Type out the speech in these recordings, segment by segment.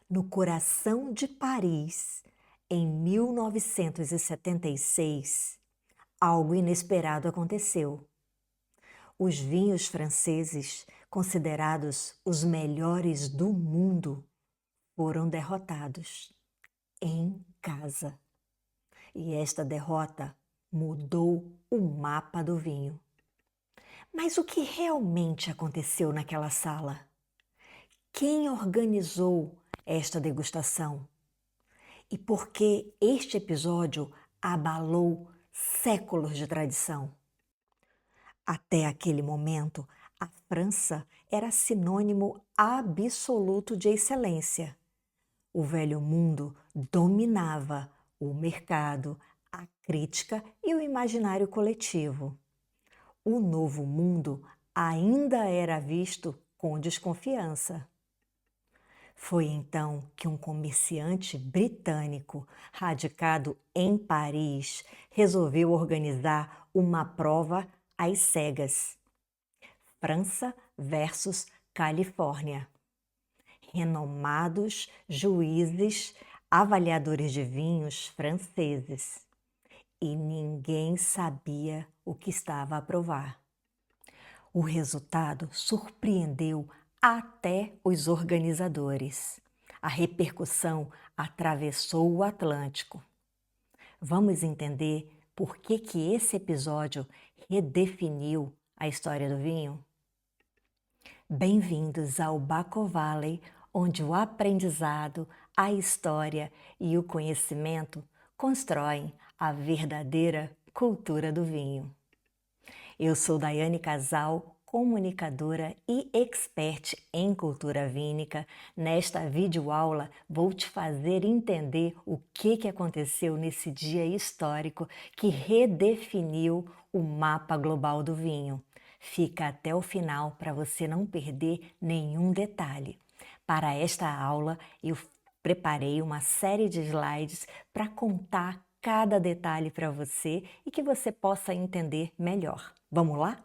No coração de Paris, em 1976, algo inesperado aconteceu. Os vinhos franceses, considerados os melhores do mundo, foram derrotados em casa. E esta derrota mudou o mapa do vinho. Mas o que realmente aconteceu naquela sala? Quem organizou esta degustação? E por que este episódio abalou séculos de tradição? Até aquele momento, a França era sinônimo absoluto de excelência. O velho mundo dominava o mercado, a crítica e o imaginário coletivo. O novo mundo ainda era visto com desconfiança. Foi então que um comerciante britânico, radicado em Paris, resolveu organizar uma prova às cegas. França versus Califórnia. Renomados juízes, avaliadores de vinhos franceses. E ninguém sabia o que estava a provar. O resultado surpreendeu até os organizadores. A repercussão atravessou o Atlântico. Vamos entender por que esse episódio redefiniu a história do vinho? Bem-vindos ao Baco Valley, onde o aprendizado, a história e o conhecimento constroem a verdadeira cultura do vinho. Eu sou Daiane Casal, comunicadora e expert em cultura vínica. Nesta videoaula vou te fazer entender o que aconteceu nesse dia histórico que redefiniu o mapa global do vinho. Fica até o final para você não perder nenhum detalhe. Para esta aula, eu preparei uma série de slides para contar cada detalhe para você e que você possa entender melhor. Vamos lá?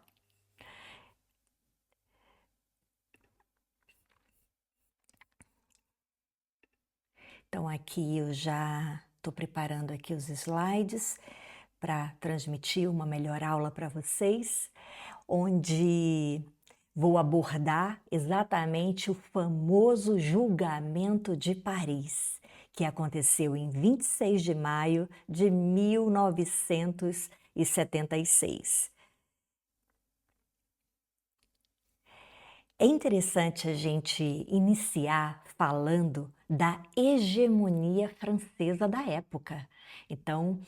Então aqui eu já estou preparando aqui os slides para transmitir uma melhor aula para vocês, onde vou abordar exatamente o famoso julgamento de Paris, que aconteceu em 26 de maio de 1976. É interessante a gente iniciar falando da hegemonia francesa da época. Então,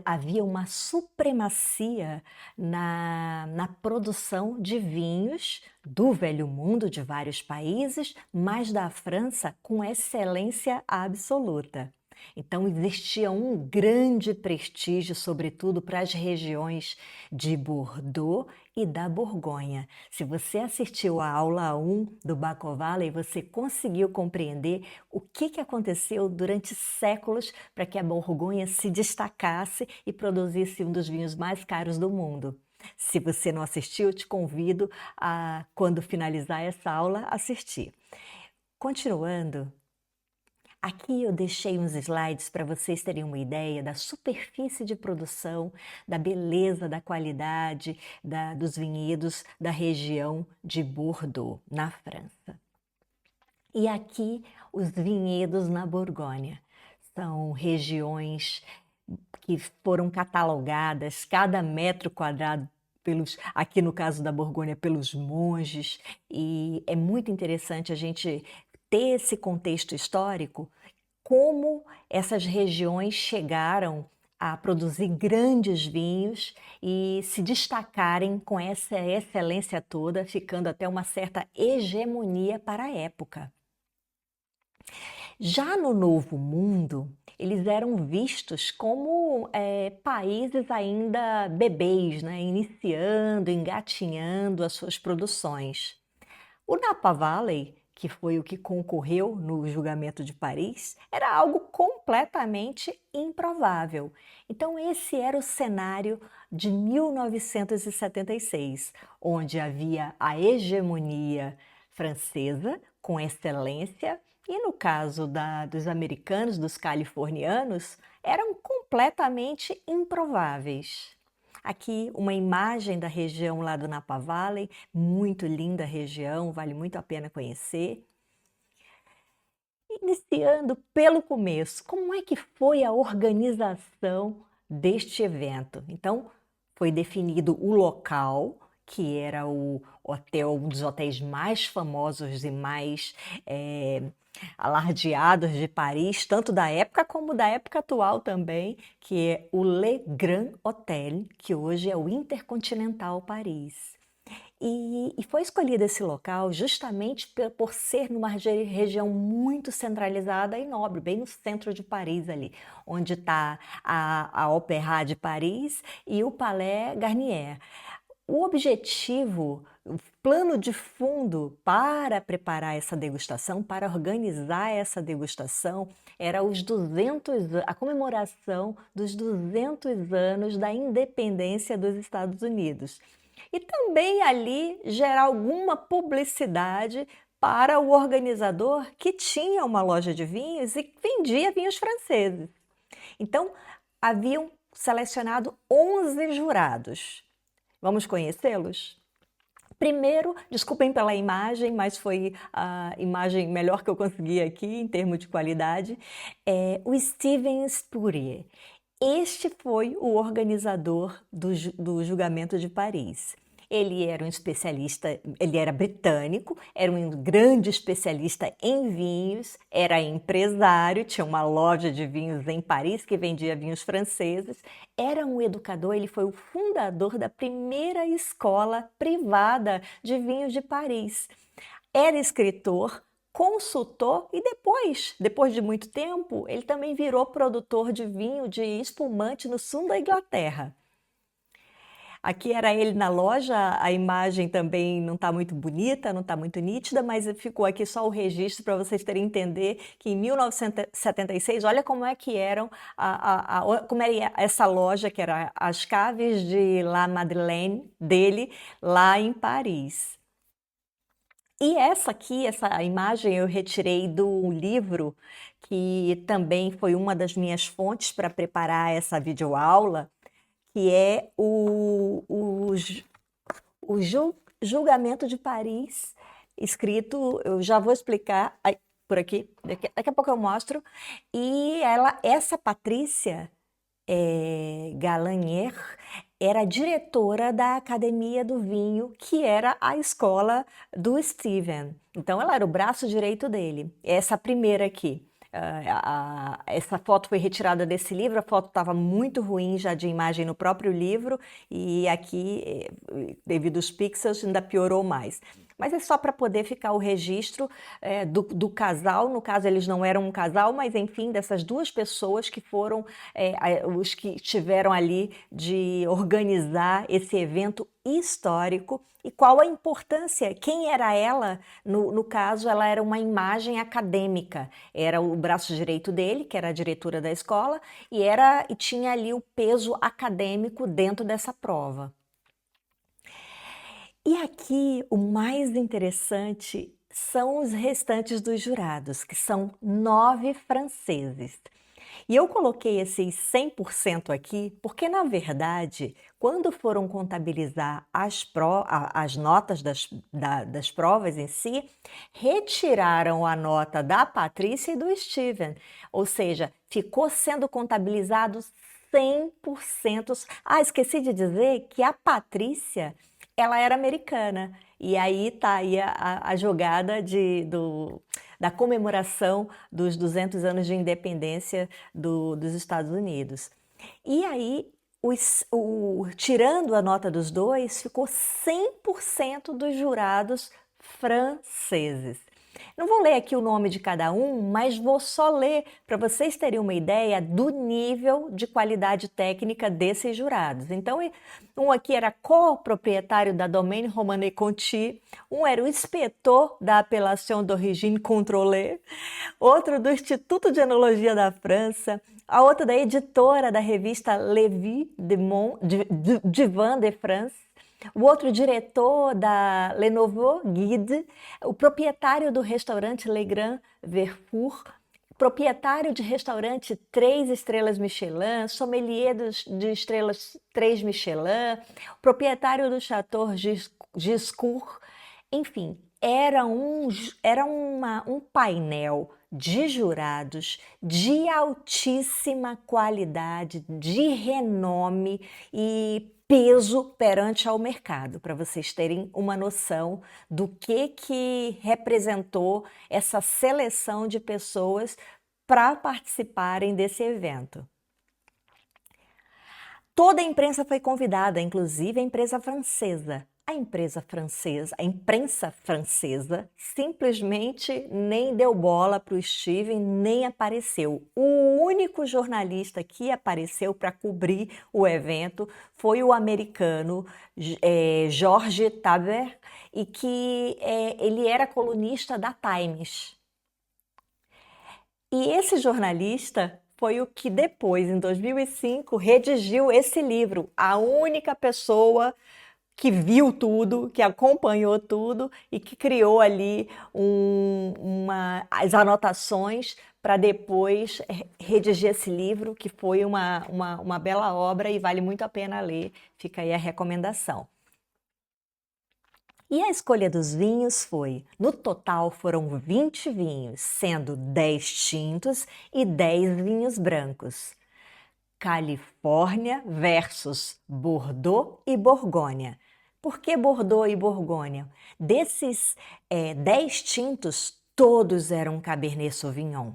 havia uma supremacia na produção de vinhos do Velho Mundo, de vários países, mas da França com excelência absoluta. Então, existia um grande prestígio, sobretudo para as regiões de Bordeaux e da Borgonha. Se você assistiu à aula 1 do Baco Valley, você conseguiu compreender o que aconteceu durante séculos para que a Borgonha se destacasse e produzisse um dos vinhos mais caros do mundo. Se você não assistiu, eu te convido a, quando finalizar essa aula, assistir. Continuando, aqui eu deixei uns slides para vocês terem uma ideia da superfície de produção, da beleza, da qualidade dos vinhedos da região de Bordeaux, na França. E aqui os vinhedos na Borgonha. São regiões que foram catalogadas, cada metro quadrado aqui no caso da Borgonha, pelos monges, e é muito interessante a gente ter esse contexto histórico, como essas regiões chegaram a produzir grandes vinhos e se destacarem com essa excelência toda, ficando até uma certa hegemonia para a época. Já no Novo Mundo, eles eram vistos como países ainda bebês, né? Iniciando, engatinhando as suas produções. O Napa Valley, que foi o que concorreu no julgamento de Paris, era algo completamente improvável. Então esse era o cenário de 1976, onde havia a hegemonia francesa com excelência E no caso dos americanos, dos californianos, eram completamente improváveis. Aqui uma imagem da região lá do Napa Valley, muito linda região, vale muito a pena conhecer. Iniciando pelo começo, como é que foi a organização deste evento? Então, foi definido o local, que era o hotel, um dos hotéis mais famosos e mais alardeados de Paris, tanto da época como da época atual também, que é o Le Grand Hotel, que hoje é o Intercontinental Paris. E foi escolhido esse local justamente por ser numa região muito centralizada e nobre, bem no centro de Paris ali, onde está a Opéra de Paris e o Palais Garnier. O objetivo, o plano de fundo para preparar essa degustação, para organizar essa degustação, era a comemoração dos 200 anos da independência dos Estados Unidos. E também ali gerar alguma publicidade para o organizador que tinha uma loja de vinhos e vendia vinhos franceses. Então, haviam selecionado 11 jurados. Vamos conhecê-los? Primeiro, desculpem pela imagem, mas foi a imagem melhor que eu consegui aqui em termos de qualidade, é o Steven Spurrier. Este foi o organizador do julgamento de Paris. Ele era um especialista, ele era britânico, era um grande especialista em vinhos, era empresário, tinha uma loja de vinhos em Paris que vendia vinhos franceses, era um educador, ele foi o fundador da primeira escola privada de vinhos de Paris. Era escritor, consultor e depois de muito tempo, ele também virou produtor de vinho de espumante no sul da Inglaterra. Aqui era ele na loja, a imagem também não está muito bonita, não está muito nítida, mas ficou aqui só o registro para vocês terem entender que em 1976, olha como é que eram, como era essa loja, que era as Caves de La Madeleine dele, lá em Paris. E essa imagem eu retirei do livro, que também foi uma das minhas fontes para preparar essa videoaula, que é o Julgamento de Paris, escrito, eu já vou explicar por aqui, daqui a pouco eu mostro. E essa Patrícia Galanier era diretora da Academia do Vinho, que era a escola do Steven. Então ela era o braço direito dele. Essa primeira aqui. Essa foto foi retirada desse livro, a foto estava muito ruim já de imagem no próprio livro e aqui, devido aos pixels, ainda piorou mais. Mas é só para poder ficar o registro do casal, no caso eles não eram um casal, mas enfim, dessas duas pessoas que foram os que estiveram ali de organizar esse evento histórico. E qual a importância? Quem era ela? No caso, ela era uma imagem acadêmica. Era o braço direito dele, que era a diretora da escola, e tinha ali o peso acadêmico dentro dessa prova. E aqui o mais interessante são os restantes dos jurados, que são 9 franceses. E eu coloquei esses 100% aqui porque, na verdade, quando foram contabilizar as notas das provas em si, retiraram a nota da Patrícia e do Steven. Ou seja, ficou sendo contabilizado 100%. Esqueci de dizer que a Patrícia, ela era americana. E aí tá aí a jogada da comemoração dos 200 anos de independência dos Estados Unidos. E aí, tirando a nota dos dois, ficou 100% dos jurados franceses. Não vou ler aqui o nome de cada um, mas vou só ler para vocês terem uma ideia do nível de qualidade técnica desses jurados. Então, um aqui era co-proprietário da Domaine Romanée Conti, um era o inspetor da Appellation d'Origine Contrôlée, outro do Instituto de Enologia da França, a outra da editora da revista Le Vin de Vin de France, O outro diretor da Le Nouveau Guide, o proprietário do restaurante Le Grand Verfour, proprietário de restaurante 3 estrelas Michelin, sommelier de estrelas 3 Michelin, proprietário do Chateau Giscourt, enfim, era um painel de jurados de altíssima qualidade, de renome e peso perante ao mercado, para vocês terem uma noção do que representou essa seleção de pessoas para participarem desse evento. Toda a imprensa foi convidada, inclusive a imprensa francesa. A imprensa francesa simplesmente nem deu bola para o Steven, nem apareceu. O único jornalista que apareceu para cobrir o evento foi o americano George Taber, e que ele era colunista da Times. E esse jornalista foi o que depois, em 2005, redigiu esse livro. A única pessoa que viu tudo, que acompanhou tudo e que criou ali as anotações para depois redigir esse livro, que foi uma bela obra e vale muito a pena ler. Fica aí a recomendação. E a escolha dos vinhos foi, no total foram 20 vinhos, sendo 10 tintos e 10 vinhos brancos. Califórnia versus Bordeaux e Borgonha. Por que Bordeaux e Borgonha? Desses 10 tintos, todos eram Cabernet Sauvignon.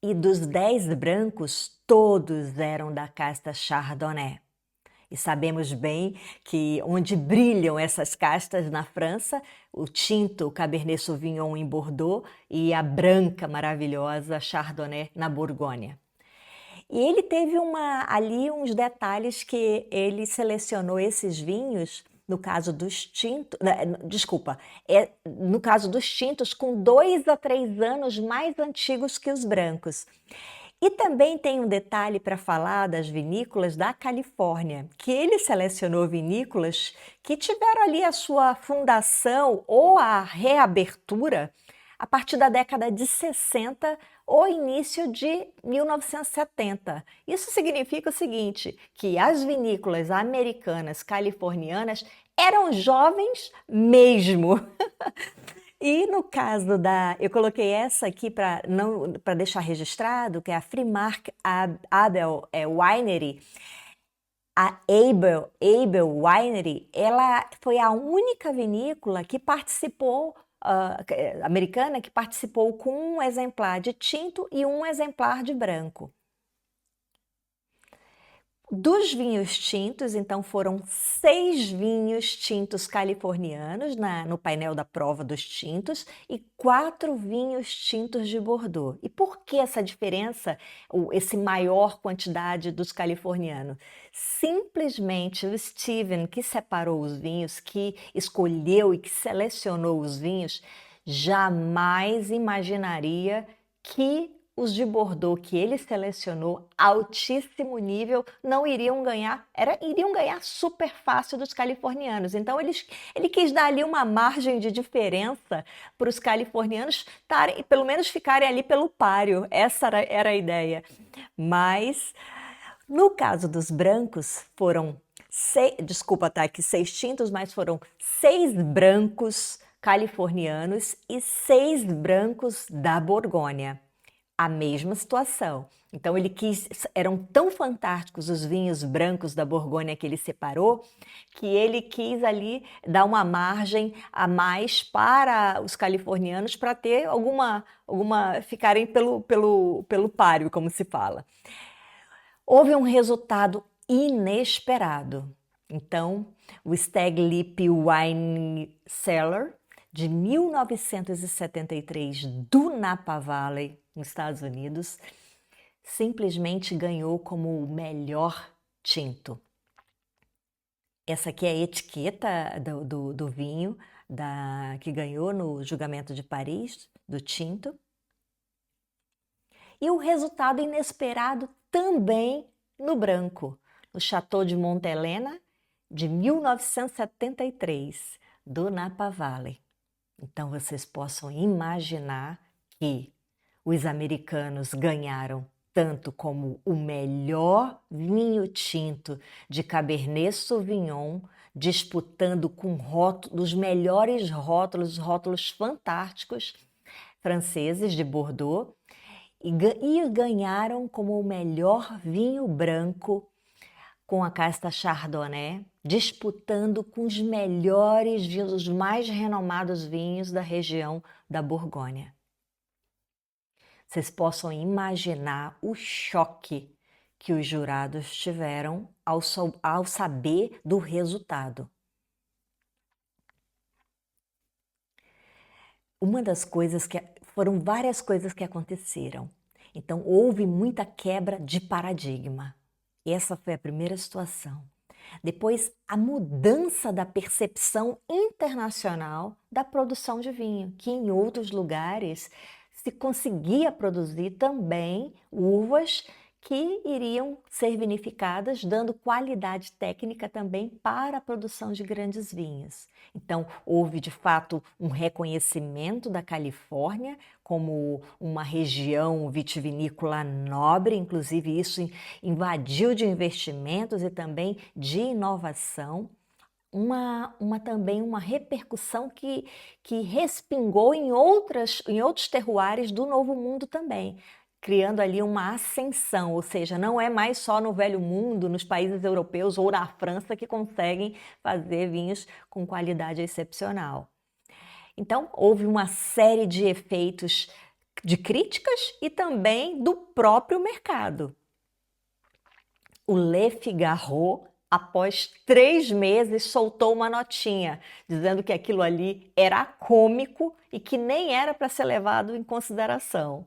E dos 10 brancos, todos eram da casta Chardonnay. E sabemos bem que onde brilham essas castas na França, o tinto, o Cabernet Sauvignon em Bordeaux e a branca maravilhosa Chardonnay na Borgonha. E ele teve ali uns detalhes que ele selecionou esses vinhos, no caso dos tintos, no caso dos tintos, com 2 a 3 anos mais antigos que os brancos. E também tem um detalhe para falar das vinícolas da Califórnia, que ele selecionou vinícolas que tiveram ali a sua fundação ou a reabertura a partir da década de 60 ou início de 1970. Isso significa o seguinte, que as vinícolas americanas, californianas, eram jovens mesmo. E no caso eu coloquei essa aqui para deixar registrado, que é a Freemark Abel Winery. A Abel Winery, ela foi a única vinícola que participou, americana, que participou com um exemplar de tinto e um exemplar de branco. Dos vinhos tintos, então foram 6 vinhos tintos californianos no painel da prova dos tintos e 4 vinhos tintos de Bordeaux. E por que essa diferença, esse maior quantidade dos californianos? Simplesmente o Steven, que separou os vinhos, que escolheu e que selecionou os vinhos, jamais imaginaria que os de Bordeaux que ele selecionou, altíssimo nível, não iriam ganhar, iriam ganhar super fácil dos californianos. Então ele quis dar ali uma margem de diferença para os californianos pelo menos ficarem ali pelo páreo. Essa era a ideia. Mas no caso dos brancos, foram 6 tintos, mas foram 6 brancos californianos e 6 brancos da Borgonha. A mesma situação. Então eram tão fantásticos os vinhos brancos da Borgonha que ele separou, que ele quis ali dar uma margem a mais para os californianos para ter ficarem pelo páreo, como se fala. Houve um resultado inesperado. Então, o Stag Leap Wine Cellar de 1973 do Napa Valley, nos Estados Unidos, simplesmente ganhou como o melhor tinto. Essa aqui é a etiqueta do vinho que ganhou no julgamento de Paris, do tinto. E o resultado inesperado também no branco. No Chateau de Montelena, de 1973, do Napa Valley. Então vocês possam imaginar que os americanos ganharam tanto como o melhor vinho tinto de Cabernet Sauvignon, disputando com os melhores rótulos fantásticos franceses de Bordeaux, e ganharam como o melhor vinho branco com a casta Chardonnay, disputando com os melhores vinhos, os mais renomados vinhos da região da Borgonha. Vocês possam imaginar o choque que os jurados tiveram ao saber do resultado. Foram várias coisas que aconteceram. Então, houve muita quebra de paradigma. Essa foi a primeira situação. Depois, a mudança da percepção internacional da produção de vinho, que em outros lugares se conseguia produzir também uvas que iriam ser vinificadas, dando qualidade técnica também para a produção de grandes vinhos. Então, houve de fato um reconhecimento da Califórnia como uma região vitivinícola nobre, inclusive isso invadiu de investimentos e também de inovação. Também uma repercussão que respingou em outros terroirs do Novo Mundo também, criando ali uma ascensão, ou seja, não é mais só no Velho Mundo, nos países europeus ou na França que conseguem fazer vinhos com qualidade excepcional. Então, houve uma série de efeitos de críticas e também do próprio mercado. O Le Figaro, após 3 meses, soltou uma notinha, dizendo que aquilo ali era cômico e que nem era para ser levado em consideração.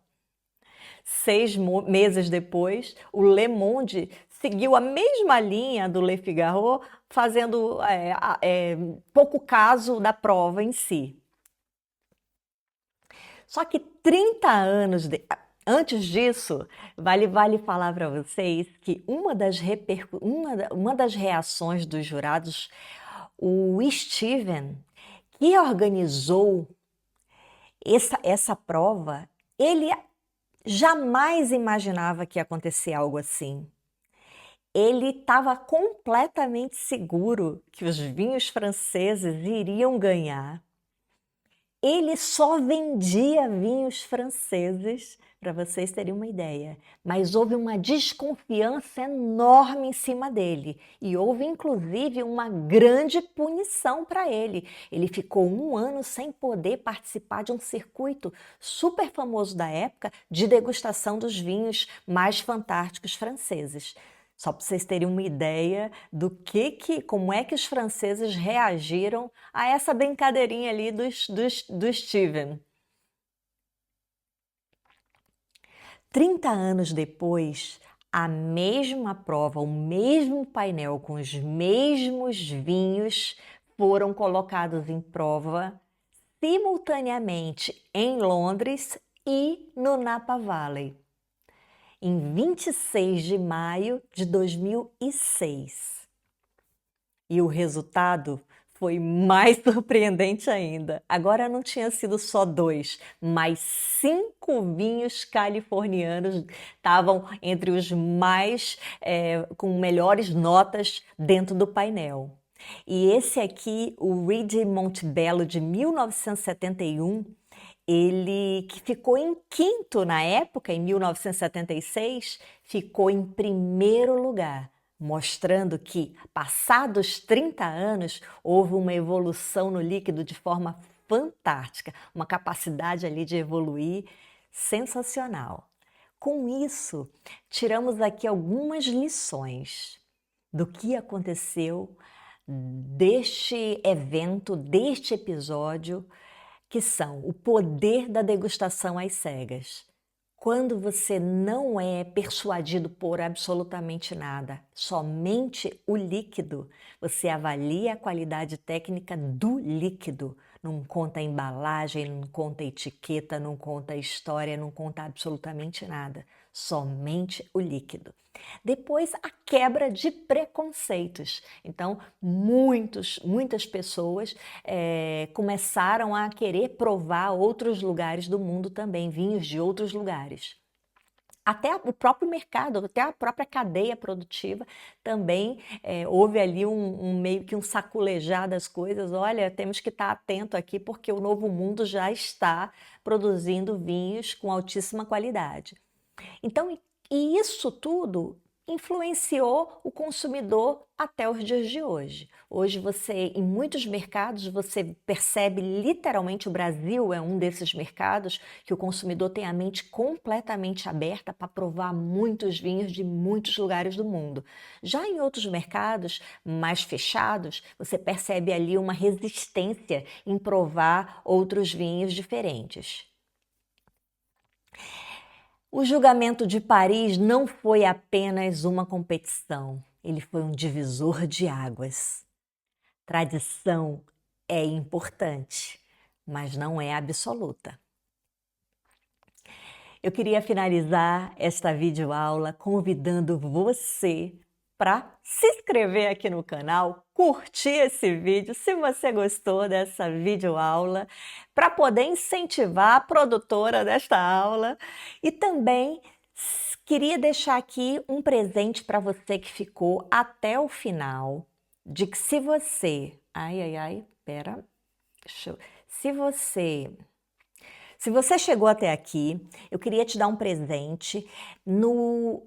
6 meses depois, o Le Monde seguiu a mesma linha do Le Figaro, fazendo pouco caso da prova em si. Só que 30 anos antes disso, vale falar para vocês que uma das reações dos jurados, o Steven, que organizou essa prova, ele jamais imaginava que ia acontecer algo assim. Ele estava completamente seguro que os vinhos franceses iriam ganhar. Ele só vendia vinhos franceses, para vocês terem uma ideia, mas houve uma desconfiança enorme em cima dele e houve inclusive uma grande punição para ele. Ele ficou 1 ano sem poder participar de um circuito super famoso da época de degustação dos vinhos mais fantásticos franceses. Só para vocês terem uma ideia do como é que os franceses reagiram a essa brincadeirinha ali do Steven. 30 anos depois, a mesma prova, o mesmo painel com os mesmos vinhos foram colocados em prova simultaneamente em Londres e no Napa Valley, em 26 de maio de 2006. E o resultado foi mais surpreendente ainda. Agora não tinha sido só 2, mas 5 vinhos californianos estavam entre os com melhores notas dentro do painel. E esse aqui, o Reed Montebello de 1971, ele que ficou em 5º na época, em 1976, ficou em 1º lugar, mostrando que, passados 30 anos, houve uma evolução no líquido de forma fantástica, uma capacidade ali de evoluir sensacional. Com isso, tiramos aqui algumas lições do que aconteceu deste evento, deste episódio, que são o poder da degustação às cegas. Quando você não é persuadido por absolutamente nada, somente o líquido, você avalia a qualidade técnica do líquido, Não conta embalagem, não conta etiqueta, não conta história, não conta absolutamente nada. Somente o líquido. Depois, a quebra de preconceitos. Então, muitas pessoas começaram a querer provar outros lugares do mundo também, vinhos de outros lugares. Até o próprio mercado, até a própria cadeia produtiva também houve ali meio que um saculejar das coisas. Olha, temos que estar atento aqui porque o Novo Mundo já está produzindo vinhos com altíssima qualidade. Então, e isso tudo influenciou o consumidor até os dias de hoje. Hoje em muitos mercados, você percebe literalmente, o Brasil é um desses mercados que o consumidor tem a mente completamente aberta para provar muitos vinhos de muitos lugares do mundo. Já em outros mercados mais fechados, você percebe ali uma resistência em provar outros vinhos diferentes. O julgamento de Paris não foi apenas uma competição, ele foi um divisor de águas. Tradição é importante, mas não é absoluta. Eu queria finalizar esta videoaula convidando você para se inscrever aqui no canal, curtir esse vídeo se você gostou dessa videoaula, para poder incentivar a produtora desta aula. E também queria deixar aqui um presente para você que ficou até o final, de que se você... pera, se você chegou até aqui, eu queria te dar um presente.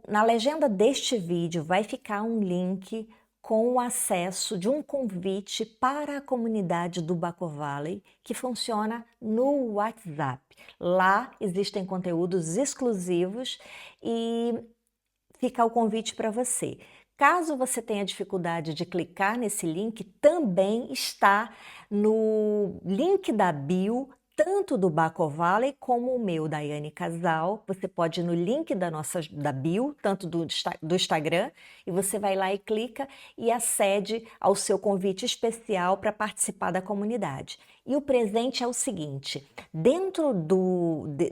Na legenda deste vídeo vai ficar um link com o acesso de um convite para a comunidade do Baco Valley, que funciona no WhatsApp. Lá existem conteúdos exclusivos e fica o convite para você. Caso você tenha dificuldade de clicar nesse link, também está no link da bio, tanto do Baco Valley como o meu, Daiane Casal. Você pode ir no link da bio, tanto do Instagram, e você vai lá e clica e acede ao seu convite especial para participar da comunidade. E o presente é o seguinte: dentro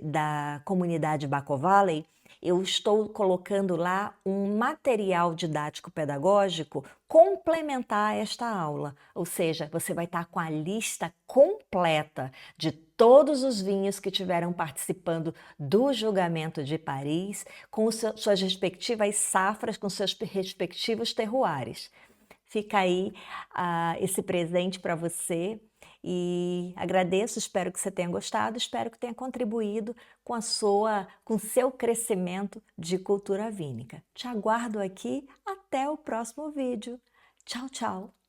da comunidade Baco Valley, eu estou colocando lá um material didático-pedagógico complementar a esta aula. Ou seja, você vai estar com a lista completa de todos os vinhos que tiveram participando do julgamento de Paris, com suas respectivas safras, com seus respectivos terroirs. Fica aí esse presente para você. E agradeço, espero que você tenha gostado, espero que tenha contribuído com o seu crescimento de cultura vínica. Te aguardo aqui, até o próximo vídeo. Tchau, tchau!